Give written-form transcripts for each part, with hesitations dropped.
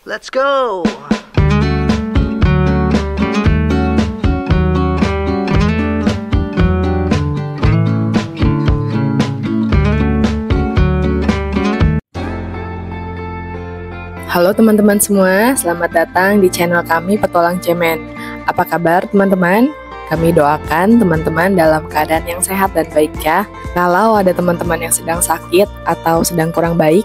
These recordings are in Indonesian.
Let's go! Halo teman-teman semua, selamat datang di channel kami Petualang Cemen. Apa kabar teman-teman? Kami doakan teman-teman dalam keadaan yang sehat dan baik ya. Kalau ada teman-teman yang sedang sakit atau sedang kurang baik,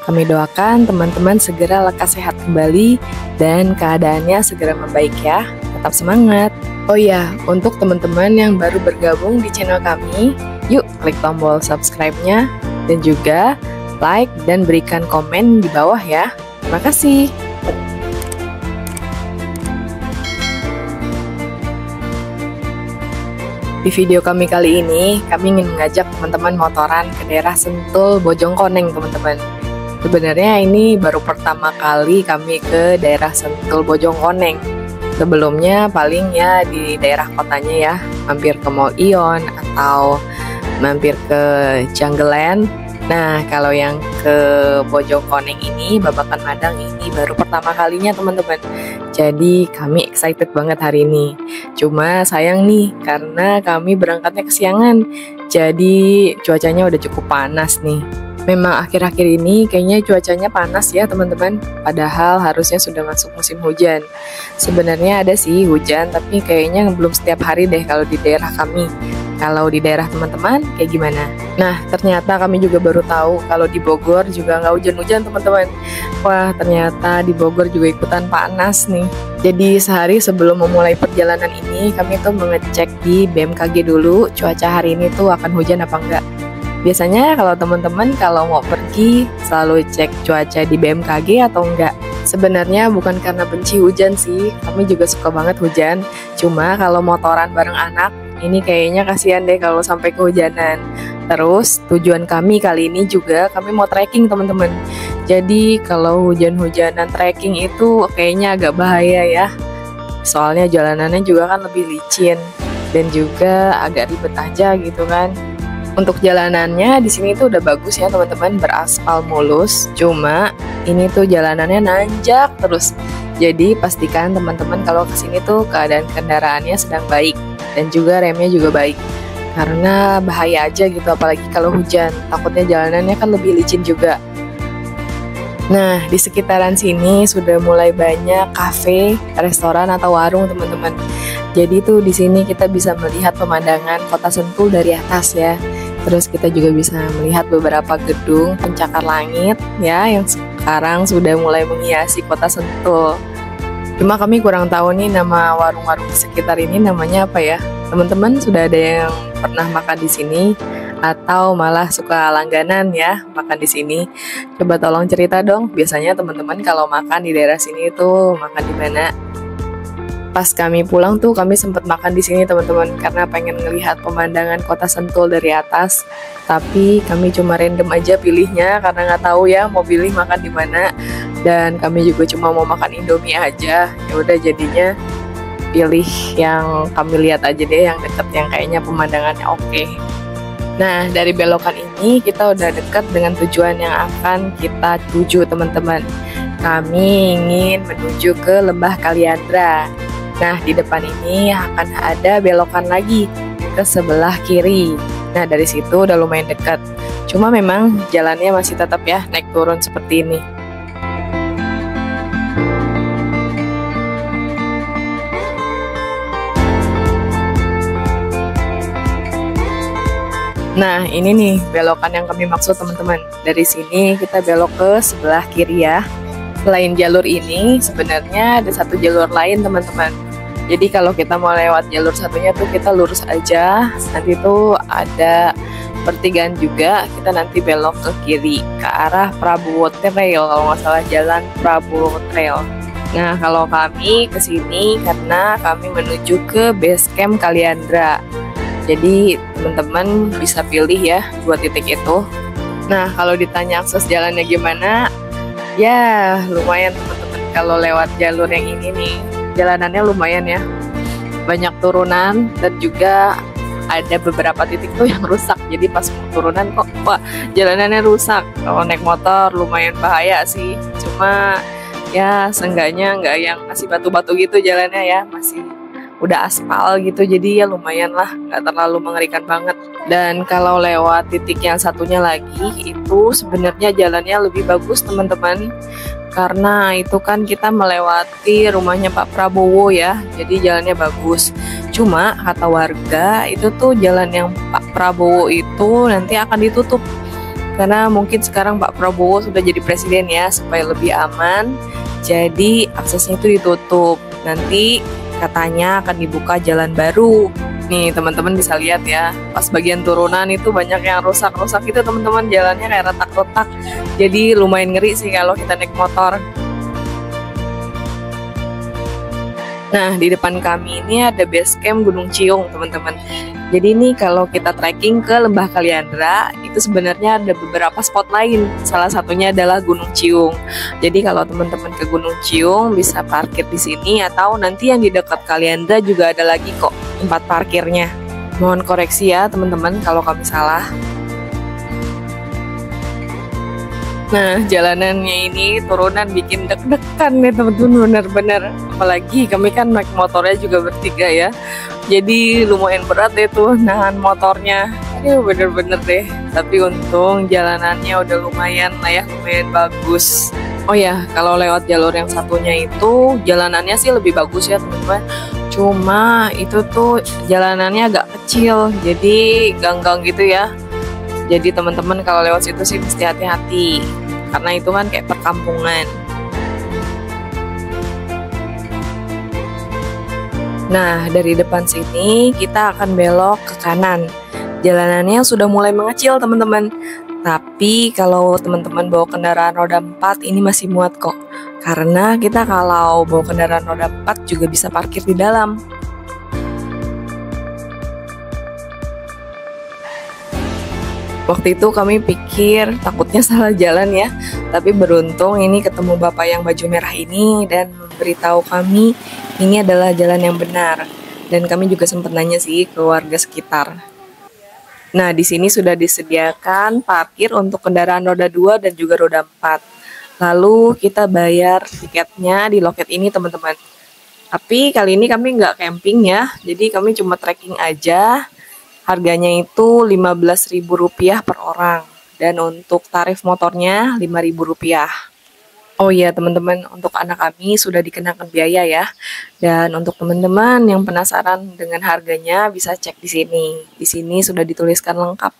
kami doakan teman-teman segera lekas sehat kembali dan keadaannya segera membaik ya. Tetap semangat. Oh ya, untuk teman-teman yang baru bergabung di channel kami, yuk klik tombol subscribe-nya dan juga like dan berikan komen di bawah ya. Terima kasih. Di video kami kali ini, kami ingin mengajak teman-teman motoran ke daerah Sentul, Bojongkoneng, teman-teman. Sebenarnya ini baru pertama kali kami ke daerah Sentul, Bojongkoneng. Sebelumnya paling ya di daerah kotanya ya, mampir ke Mall Ion atau mampir ke Jungleland. Nah, kalau yang ke Bojongkoneng ini, Babakan Madang ini baru pertama kalinya teman-teman. Jadi kami excited banget hari ini. Cuma sayang nih, karena kami berangkatnya kesiangan. Jadi cuacanya udah cukup panas nih. Memang akhir-akhir ini kayaknya cuacanya panas ya teman-teman. Padahal harusnya sudah masuk musim hujan. Sebenarnya ada sih hujan, tapi kayaknya belum setiap hari deh kalau di daerah kami. Kalau di daerah teman-teman kayak gimana? Nah, ternyata kami juga baru tahu kalau di Bogor juga nggak hujan-hujan teman-teman. Wah, ternyata di Bogor juga ikutan panas nih. Jadi sehari sebelum memulai perjalanan ini, kami tuh mengecek di BMKG dulu cuaca hari ini tuh akan hujan apa enggak. Biasanya kalau teman-teman kalau mau pergi selalu cek cuaca di BMKG atau enggak. Sebenarnya bukan karena benci hujan sih, kami juga suka banget hujan. Cuma kalau motoran bareng anak, ini kayaknya kasihan deh kalau sampai kehujanan. Terus tujuan kami kali ini juga kami mau trekking teman-teman. Jadi kalau hujan-hujanan trekking itu kayaknya agak bahaya ya. Soalnya jalanannya juga kan lebih licin dan juga agak ribet aja gitu kan. Untuk jalanannya di sini tuh udah bagus ya teman-teman, beraspal mulus. Cuma ini tuh jalanannya nanjak terus. Jadi pastikan teman-teman kalau kesini tuh keadaan kendaraannya sedang baik dan juga remnya juga baik. Karena bahaya aja gitu apalagi kalau hujan. Takutnya jalanannya kan lebih licin juga. Nah, di sekitaran sini sudah mulai banyak kafe, restoran atau warung teman-teman. Jadi tuh di sini kita bisa melihat pemandangan Kota Sentul dari atas ya. Terus kita juga bisa melihat beberapa gedung pencakar langit ya yang sekarang sudah mulai menghiasi Kota Sentul. Cuma kami kurang tahu nih nama warung-warung di sekitar ini namanya apa ya. Teman-teman sudah ada yang pernah makan di sini atau malah suka langganan ya makan di sini? Coba tolong cerita dong. Biasanya teman-teman kalau makan di daerah sini itu makan di mana? Pas kami pulang tuh kami sempat makan di sini teman-teman karena pengen ngelihat pemandangan Kota Sentul dari atas. Tapi kami cuma random aja pilihnya karena nggak tahu ya mau pilih makan di mana. Dan kami juga cuma mau makan Indomie aja. Ya udah jadinya pilih yang kami lihat aja deh yang deket yang kayaknya pemandangannya oke. Nah, dari belokan ini kita udah dekat dengan tujuan yang akan kita tuju teman-teman. Kami ingin menuju ke Lembah Kaliandra. Nah, di depan ini akan ada belokan lagi ke sebelah kiri. Nah, dari situ udah lumayan dekat. Cuma memang jalannya masih tetap ya naik turun seperti ini. Nah, ini nih belokan yang kami maksud teman-teman. Dari sini kita belok ke sebelah kiri ya. Selain jalur ini, sebenarnya ada satu jalur lain teman-teman. Jadi kalau kita mau lewat jalur satunya tuh kita lurus aja. Nanti tuh ada pertigaan juga, kita nanti belok ke kiri ke arah Prabowo Trail kalau nggak salah, jalan Prabowo Trail. Nah, kalau kami kesini karena kami menuju ke base camp Kaliandra. Jadi teman-teman bisa pilih ya dua titik itu. Nah, kalau ditanya akses jalannya gimana? Ya, lumayan teman-teman kalau lewat jalur yang ini nih. Jalanannya lumayan ya. Banyak turunan dan juga ada beberapa titik tuh yang rusak. Jadi pas mau turunan kok jalanannya rusak. Kalau naik motor lumayan bahaya sih. Cuma Ya seenggaknya nggak yang masih batu-batu gitu jalannya ya, masih udah aspal gitu, jadi ya lumayan lah, nggak terlalu mengerikan banget. Dan kalau lewat titik yang satunya lagi itu sebenarnya jalannya lebih bagus teman-teman, karena itu kan kita melewati rumahnya Pak Prabowo ya, jadi jalannya bagus. Cuma kata warga itu tuh jalan yang Pak Prabowo itu nanti akan ditutup, karena mungkin sekarang Pak Prabowo sudah jadi presiden ya, supaya lebih aman, jadi aksesnya itu ditutup. Nanti katanya akan dibuka jalan baru. Nih teman-teman bisa lihat ya, pas bagian turunan itu banyak yang rusak-rusak itu teman-teman, jalannya kayak retak-retak. Jadi lumayan ngeri sih kalau kita naik motor. Nah, di depan kami ini ada base camp Gunung Ciung teman-teman. Jadi ini kalau kita trekking ke Lembah Kaliandra, itu sebenarnya ada beberapa spot lain. Salah satunya adalah Gunung Ciung. Jadi kalau teman-teman ke Gunung Ciung bisa parkir di sini, atau nanti yang di dekat Kaliandra juga ada lagi kok tempat parkirnya. Mohon koreksi ya teman-teman kalau kami salah. Nah, jalanannya ini turunan bikin deg-degan nih teman-teman, bener-bener. Apalagi kami kan naik motornya juga bertiga ya. Jadi lumayan berat deh tuh nahan motornya. Aduh, bener-bener deh. Tapi untung jalanannya udah lumayan lah ya, lumayan bagus. Oh ya, kalau lewat jalur yang satunya itu jalanannya sih lebih bagus ya teman-teman. Cuma itu tuh jalanannya agak kecil, jadi gang-gang gitu ya. Jadi teman-teman kalau lewat situ sih mesti hati-hati, karena itu kan kayak perkampungan. Nah, dari depan sini kita akan belok ke kanan. Jalanannya sudah mulai mengecil teman-teman. Tapi kalau teman-teman bawa kendaraan roda 4 ini masih muat kok. Karena kita kalau bawa kendaraan roda 4 juga bisa parkir di dalam. Waktu itu kami pikir takutnya salah jalan ya, tapi beruntung ini ketemu bapak yang baju merah ini dan memberitahu kami ini adalah jalan yang benar. Dan kami juga sempat nanya sih ke warga sekitar. Nah, di sini sudah disediakan parkir untuk kendaraan roda 2 dan juga roda 4. Lalu kita bayar tiketnya di loket ini teman-teman. Tapi kali ini kami nggak camping ya, jadi kami cuma trekking aja. Harganya itu Rp15.000 per orang, dan untuk tarif motornya Rp5.000. Oh iya teman-teman, untuk anak kami sudah dikenakan biaya ya. Dan untuk teman-teman yang penasaran dengan harganya bisa cek di sini. Di sini sudah dituliskan lengkap.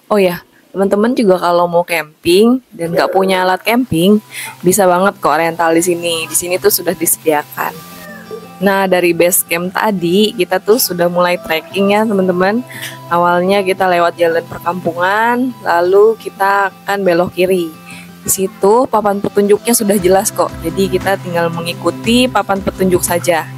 Oh ya, teman-teman juga kalau mau camping dan nggak punya alat camping, bisa banget kok rental di sini. Di sini tuh sudah disediakan. Nah, dari base camp tadi kita tuh sudah mulai trekking ya teman-teman. Awalnya kita lewat jalan perkampungan, lalu kita akan belok kiri. Di situ papan petunjuknya sudah jelas kok. Jadi kita tinggal mengikuti papan petunjuk saja.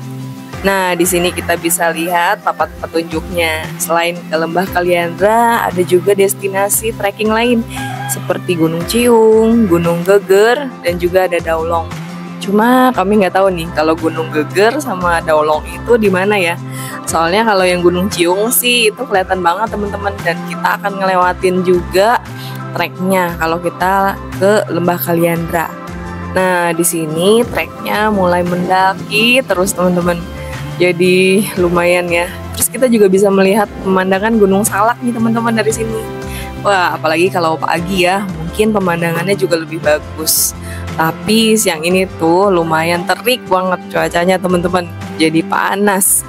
Nah, di sini kita bisa lihat papan petunjuknya. Selain ke Lembah Kaliandra, ada juga destinasi trekking lain seperti Gunung Ciung, Gunung Geger, dan juga ada Daulong. Cuma kami nggak tahu nih kalau Gunung Geger sama Daulong itu di mana ya. Soalnya kalau yang Gunung Ciung sih itu kelihatan banget teman-teman, dan kita akan ngelewatin juga treknya kalau kita ke Lembah Kaliandra. Nah, di sini treknya mulai mendaki terus teman-teman. Jadi lumayan ya. Terus kita juga bisa melihat pemandangan Gunung Salak nih teman-teman dari sini. Wah, apalagi kalau pagi ya, mungkin pemandangannya juga lebih bagus. Tapi siang ini tuh lumayan terik banget cuacanya teman-teman, jadi panas.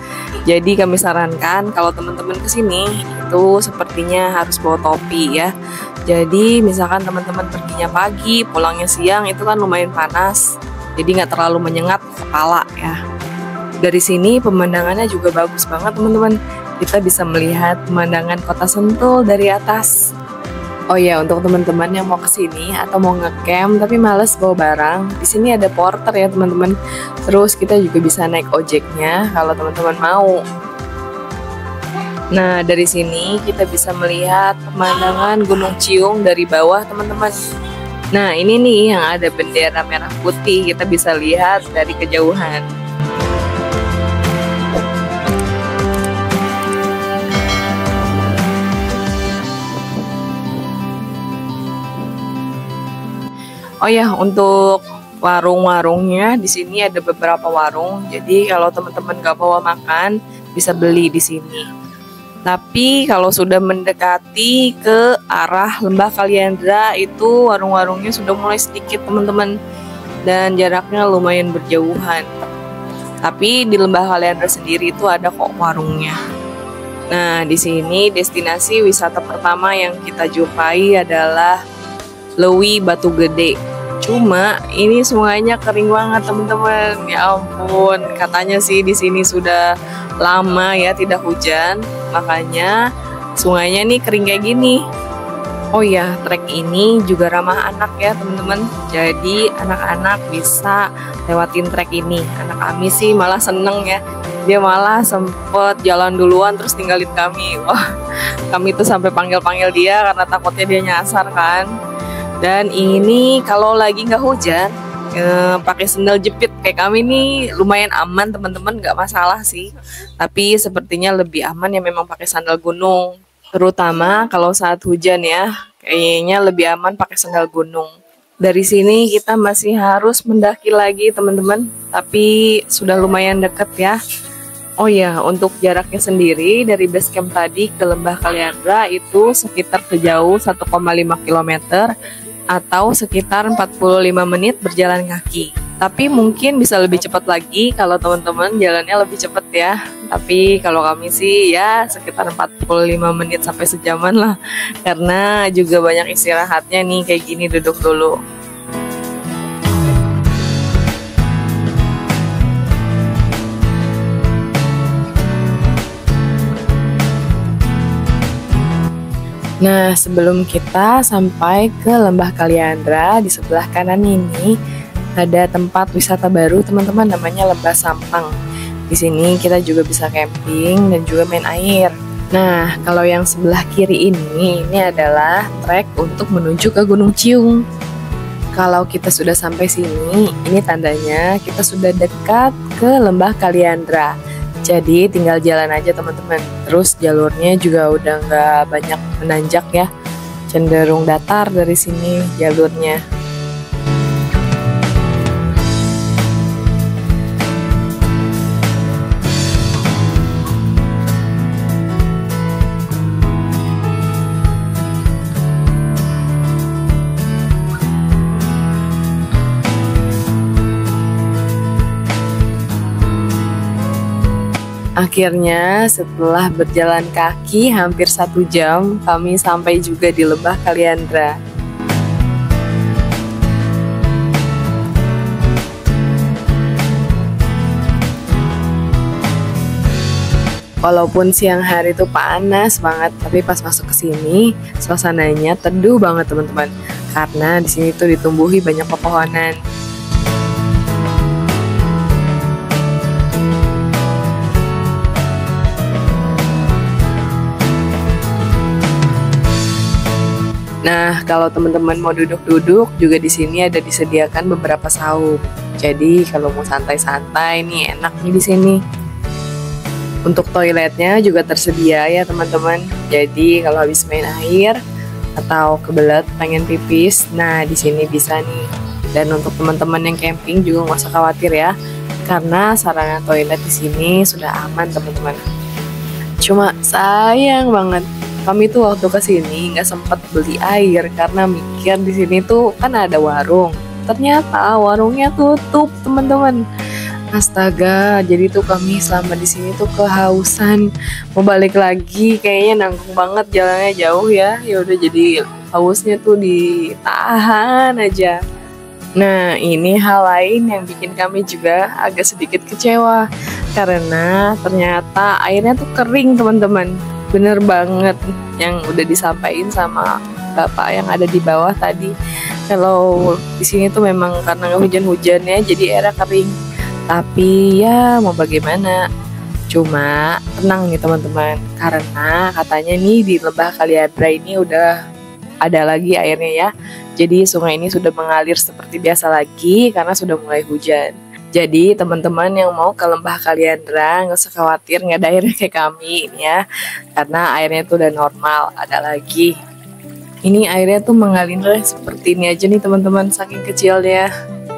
Jadi kami sarankan kalau teman-teman kesini itu sepertinya harus bawa topi ya. Jadi misalkan teman-teman perginya pagi, pulangnya siang, itu kan lumayan panas. Jadi nggak terlalu menyengat kepala ya. Dari sini pemandangannya juga bagus banget teman-teman. Kita bisa melihat pemandangan kota Sentul dari atas. Oh ya, untuk teman-teman yang mau kesini atau mau ngecamp tapi males bawa barang, di sini ada porter ya teman-teman. Terus kita juga bisa naik ojeknya kalau teman-teman mau. Nah, dari sini kita bisa melihat pemandangan Gunung Ciung dari bawah teman-teman. Nah, ini nih yang ada bendera merah putih, kita bisa lihat dari kejauhan. Oh ya, untuk warung-warungnya di sini ada beberapa warung. Jadi kalau teman-teman gak bawa makan bisa beli di sini. Tapi kalau sudah mendekati ke arah Lembah Kaliandra itu warung-warungnya sudah mulai sedikit teman-teman, dan jaraknya lumayan berjauhan. Tapi di Lembah Kaliandra sendiri itu ada kok warungnya. Nah, di sini destinasi wisata pertama yang kita jumpai adalah Lewi Batu Gede. Cuma ini sungainya kering banget teman-teman. Ya ampun, katanya sih di sini sudah lama ya tidak hujan, makanya sungainya nih kering kayak gini. Oh ya, trek ini juga ramah anak ya teman-teman. Jadi anak-anak bisa lewatin trek ini. Anak kami sih malah seneng ya. Dia malah sempet jalan duluan terus tinggalin kami. Wah, kami tuh sampai panggil-panggil dia karena takutnya dia nyasar kan. Dan ini kalau lagi nggak hujan, pakai sendal jepit kayak kami nih lumayan aman teman-teman, nggak masalah sih. Tapi sepertinya lebih aman ya memang pakai sandal gunung, terutama kalau saat hujan ya, kayaknya lebih aman pakai sandal gunung. Dari sini kita masih harus mendaki lagi teman-teman, tapi sudah lumayan deket ya. Oh ya, untuk jaraknya sendiri dari base camp tadi ke Lembah Kaliandra itu sekitar sejauh 1,5 km atau sekitar 45 menit berjalan kaki. Tapi mungkin bisa lebih cepat lagi kalau teman-teman jalannya lebih cepat ya. Tapi kalau kami sih ya sekitar 45 menit sampai sejaman lah. Karena juga banyak istirahatnya nih kayak gini, duduk dulu. Nah, sebelum kita sampai ke Lembah Kaliandra, di sebelah kanan ini ada tempat wisata baru teman-teman, namanya Lembah Sampang. Di sini kita juga bisa camping dan juga main air. Nah, kalau yang sebelah kiri ini adalah trek untuk menuju ke Gunung Ciung. Kalau kita sudah sampai sini, ini tandanya kita sudah dekat ke Lembah Kaliandra. Jadi tinggal jalan aja teman-teman. Terus jalurnya juga udah nggak banyak menanjak ya, cenderung datar dari sini jalurnya. Akhirnya setelah berjalan kaki hampir 1 jam, kami sampai juga di Lembah Kaliandra. Walaupun siang hari itu panas banget, tapi pas masuk ke sini suasananya teduh banget teman-teman. Karena di sini tuh ditumbuhi banyak pepohonan. Nah, kalau teman-teman mau duduk-duduk juga di sini ada disediakan beberapa saung. Jadi kalau mau santai-santai nih enak nih di sini. Untuk toiletnya juga tersedia ya teman-teman. Jadi kalau habis main air atau kebelet pengen pipis, nah di sini bisa nih. Dan untuk teman-teman yang camping juga nggak usah khawatir ya, karena sarana toilet di sini sudah aman teman-teman. Cuma sayang banget, kami tuh waktu kesini nggak sempat beli air karena mikir di sini tuh kan ada warung. Ternyata warungnya tutup teman-teman. Astaga, jadi tuh kami selama di sini tuh kehausan. Mau balik lagi kayaknya nanggung banget, jalannya jauh ya. Ya udah jadi hausnya tuh ditahan aja. Nah, ini hal lain yang bikin kami juga agak sedikit kecewa karena ternyata airnya tuh kering teman-teman. Bener banget yang udah disampaikan sama bapak yang ada di bawah tadi. Kalau di sini tuh memang karena hujan-hujannya jadi airnya kering. Tapi ya mau bagaimana? Cuma tenang nih teman-teman, karena katanya nih di Lembah Kaliandra ini udah ada lagi airnya ya. Jadi sungai ini sudah mengalir seperti biasa lagi karena sudah mulai hujan. Jadi teman-teman yang mau ke Lembah Kaliandra nggak usah khawatir nggak ada airnya kayak kami ini ya, karena airnya tuh udah normal, ada lagi. Ini airnya tuh mengalir seperti ini aja nih teman-teman, saking kecilnya.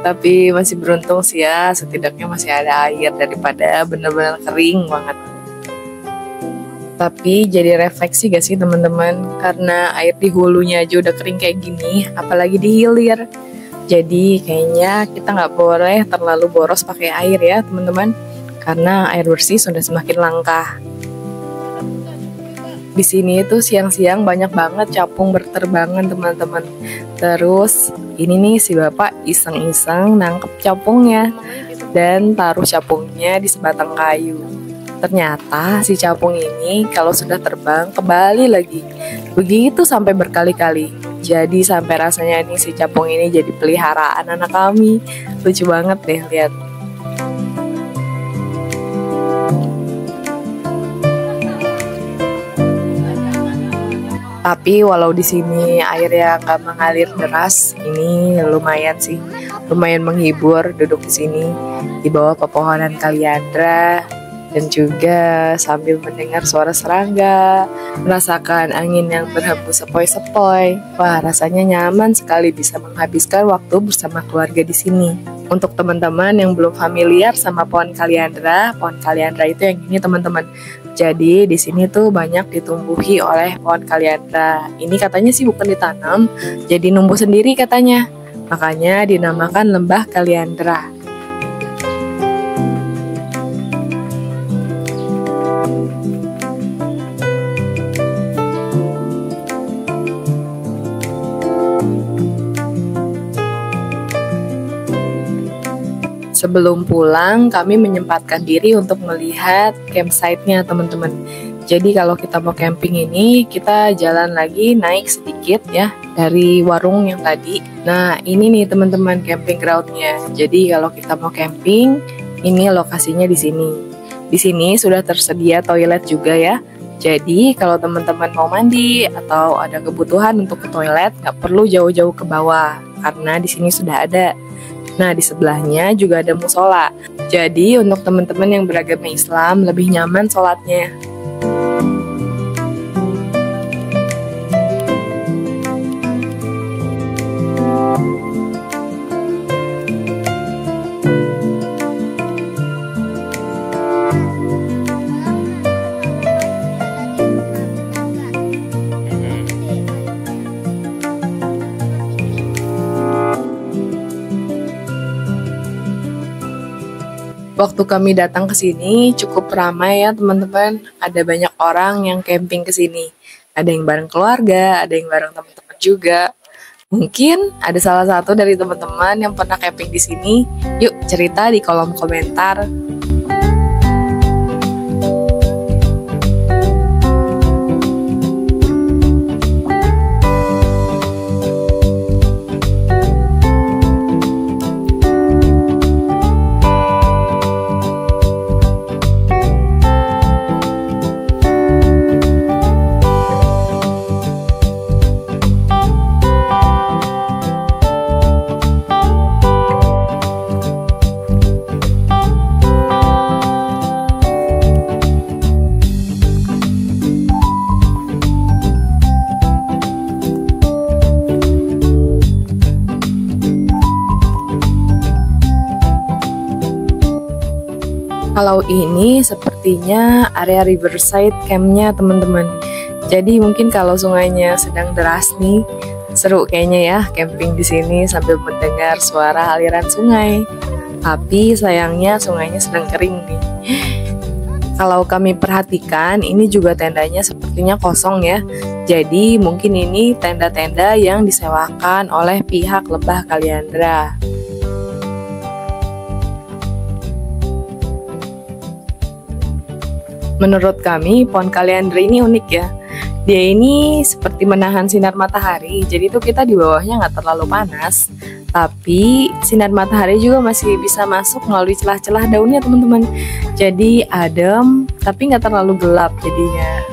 Tapi masih beruntung sih ya, setidaknya masih ada air daripada bener-bener kering banget. Tapi jadi refleksi gak sih teman-teman? Karena air di hulunya aja udah kering kayak gini, apalagi di hilir. Jadi kayaknya kita nggak boleh terlalu boros pakai air ya teman-teman. Karena air bersih sudah semakin langka. Di sini tuh siang-siang banyak banget capung berterbangan teman-teman. Terus ini nih si bapak iseng-iseng nangkep capungnya dan taruh capungnya di sebatang kayu. Ternyata si capung ini kalau sudah terbang kembali lagi. Begitu sampai berkali-kali. Jadi sampai rasanya nih si capung ini jadi peliharaan anak kami. Lucu banget deh lihat. Tapi walau di sini airnya nggak mengalir deras, ini lumayan sih, lumayan menghibur duduk di sini di bawah pepohonan kaliandra dan juga sambil mendengar suara serangga, merasakan angin yang berhembus sepoi-sepoi. Wah, rasanya nyaman sekali bisa menghabiskan waktu bersama keluarga di sini. Untuk teman-teman yang belum familiar sama pohon kaliandra itu yang ini teman-teman. Jadi di sini tuh banyak ditumbuhi oleh pohon kaliandra. Ini katanya sih bukan ditanam, jadi numbuh sendiri katanya. Makanya dinamakan lembah kaliandra. Sebelum pulang, kami menyempatkan diri untuk melihat campsite-nya teman-teman. Jadi kalau kita mau camping ini, kita jalan lagi naik sedikit ya dari warung yang tadi. Nah ini nih teman-teman camping ground-nya. Jadi kalau kita mau camping, ini lokasinya di sini. Di sini sudah tersedia toilet juga ya. Jadi kalau teman-teman mau mandi atau ada kebutuhan untuk ke toilet, nggak perlu jauh-jauh ke bawah karena di sini sudah ada. Nah, di sebelahnya juga ada musola. Jadi, untuk teman-teman yang beragama Islam, lebih nyaman sholatnya. Waktu kami datang ke sini cukup ramai ya teman-teman. Ada banyak orang yang camping ke sini. Ada yang bareng keluarga, ada yang bareng teman-teman juga. Mungkin ada salah satu dari teman-teman yang pernah camping di sini. Yuk cerita di kolom komentar. Kalau ini sepertinya area riverside campnya teman-teman. Jadi mungkin kalau sungainya sedang deras nih, seru kayaknya ya camping di sini sambil mendengar suara aliran sungai. Tapi sayangnya sungainya sedang kering nih. Kalau kami perhatikan, ini juga tendanya sepertinya kosong ya. Jadi mungkin ini tenda-tenda yang disewakan oleh pihak Lembah Kaliandra. Menurut kami, pohon kaliandra ini unik ya. Dia ini seperti menahan sinar matahari, jadi tuh kita di bawahnya nggak terlalu panas. Tapi sinar matahari juga masih bisa masuk melalui celah-celah daunnya teman-teman. Jadi adem, tapi nggak terlalu gelap jadinya.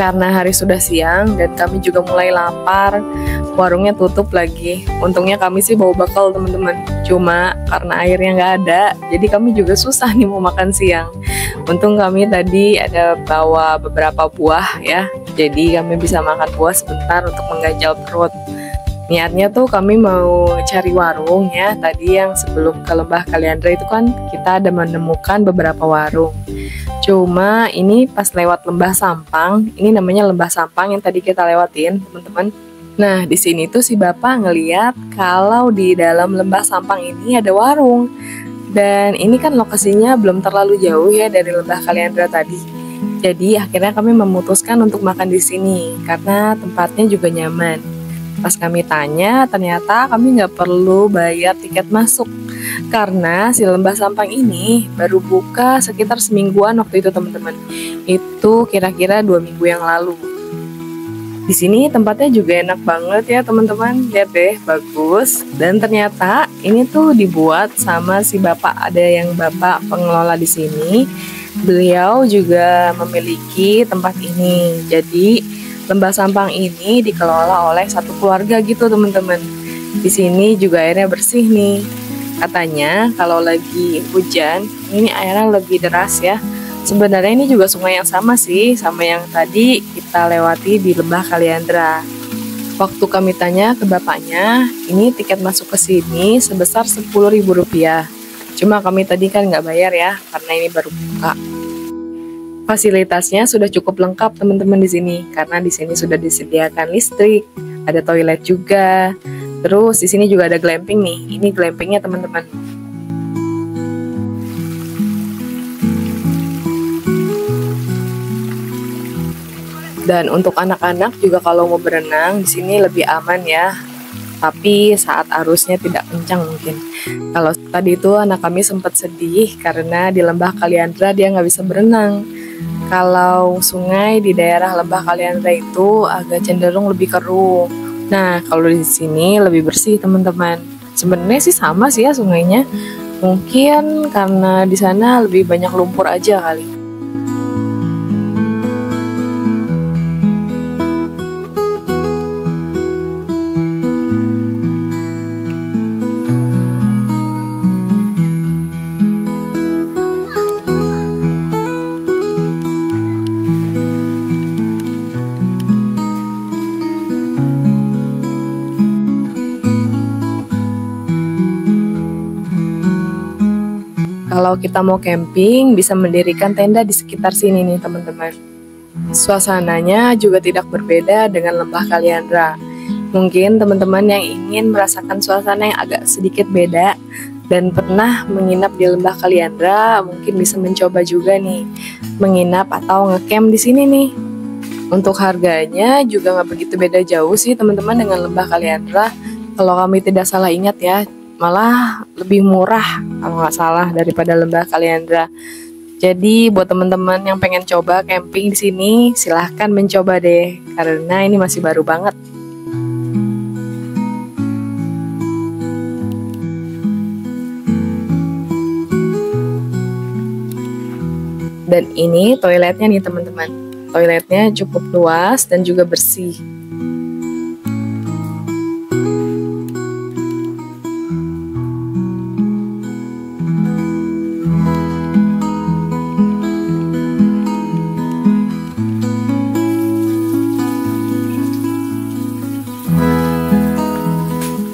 Karena hari sudah siang dan kami juga mulai lapar, warungnya tutup lagi. Untungnya kami sih bawa bekal teman-teman. Cuma karena airnya nggak ada, jadi kami juga susah nih mau makan siang. Untung kami tadi ada bawa beberapa buah ya, jadi kami bisa makan buah sebentar untuk mengganjal perut. Niatnya tuh kami mau cari warung ya, tadi yang sebelum ke Lembah Kaliandra itu kan kita ada menemukan beberapa warung. Cuma ini pas lewat Lembah Sampang, ini namanya Lembah Sampang yang tadi kita lewatin teman-teman. Nah di sini tuh si bapak ngeliat kalau di dalam Lembah Sampang ini ada warung. Dan ini kan lokasinya belum terlalu jauh ya dari Lembah Kaliandra tadi. Jadi akhirnya kami memutuskan untuk makan di sini karena tempatnya juga nyaman. Pas kami tanya, ternyata kami nggak perlu bayar tiket masuk. Karena si Lembah Sampang ini baru buka sekitar semingguan waktu itu teman-teman. Itu kira-kira 2 minggu yang lalu. Di sini tempatnya juga enak banget ya teman-teman. Lihat deh, bagus. Dan ternyata ini tuh dibuat sama si bapak. Ada yang bapak pengelola di sini. Beliau juga memiliki tempat ini. Jadi Lembah Sampang ini dikelola oleh satu keluarga gitu teman-teman. Di sini juga airnya bersih nih. Katanya kalau lagi hujan ini airnya lebih deras ya. Sebenarnya ini juga sungai yang sama sih sama yang tadi kita lewati di Lembah Kaliandra. Waktu kami tanya ke bapaknya, ini tiket masuk ke sini sebesar Rp10.000. Cuma kami tadi kan nggak bayar ya karena ini baru buka. Fasilitasnya sudah cukup lengkap teman-teman di sini karena di sini sudah disediakan listrik, ada toilet juga. Terus di sini juga ada glamping nih. Ini glampingnya teman-teman. Dan untuk anak-anak juga kalau mau berenang di sini lebih aman ya. Tapi saat arusnya tidak kencang mungkin. Kalau tadi itu anak kami sempat sedih karena di Lembah Kaliandra dia nggak bisa berenang. Kalau sungai di daerah Lembah Kaliandra itu agak cenderung lebih keruh. Nah, kalau di sini lebih bersih, teman-teman. Sebenarnya sih sama sih ya sungainya. Mungkin karena di sana lebih banyak lumpur aja kali. Kalau kita mau camping, bisa mendirikan tenda di sekitar sini nih teman-teman. Suasananya juga tidak berbeda dengan Lembah Kaliandra. Mungkin teman-teman yang ingin merasakan suasana yang agak sedikit beda dan pernah menginap di Lembah Kaliandra, mungkin bisa mencoba juga nih menginap atau ngecamp di sini nih. Untuk harganya juga nggak begitu beda jauh sih teman-teman dengan Lembah Kaliandra. Kalau kami tidak salah ingat ya, malah lebih murah kalau nggak salah daripada Lembah Kaliandra. Jadi buat teman-teman yang pengen coba camping di sini, silahkan mencoba deh karena ini masih baru banget. Dan ini toiletnya nih teman-teman. Toiletnya cukup luas dan juga bersih.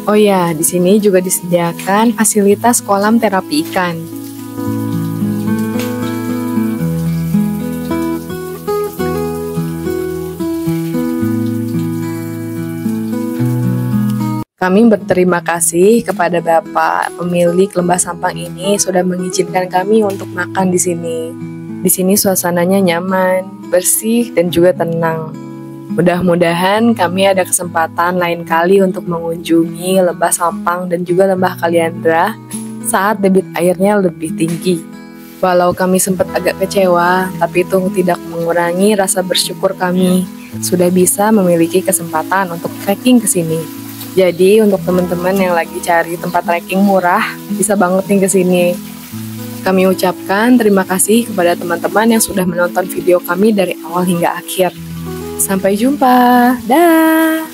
Oh ya, di sini juga disediakan fasilitas kolam terapi ikan. Kami berterima kasih kepada Bapak pemilik Lembah Sampang ini sudah mengizinkan kami untuk makan di sini. Di sini suasananya nyaman, bersih, dan juga tenang. Mudah-mudahan kami ada kesempatan lain kali untuk mengunjungi Lembah Sampang dan juga Lembah Kaliandra saat debit airnya lebih tinggi. Walau kami sempat agak kecewa, tapi itu tidak mengurangi rasa bersyukur kami sudah bisa memiliki kesempatan untuk trekking ke sini. Jadi untuk teman-teman yang lagi cari tempat trekking murah, bisa banget nih ke sini. Kami ucapkan terima kasih kepada teman-teman yang sudah menonton video kami dari awal hingga akhir. Sampai jumpa. Dah.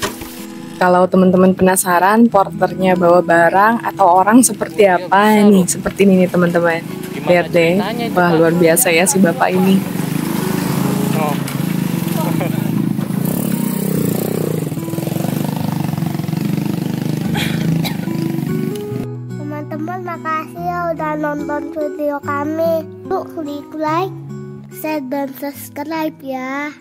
Kalau teman-teman penasaran porternya bawa barang atau orang seperti apa nih? Seperti ini nih teman-teman. Lihat deh. Wah, luar biasa ya si bapak ini. Teman-teman, makasih ya udah nonton video kami. Yuk klik like, share, dan subscribe ya.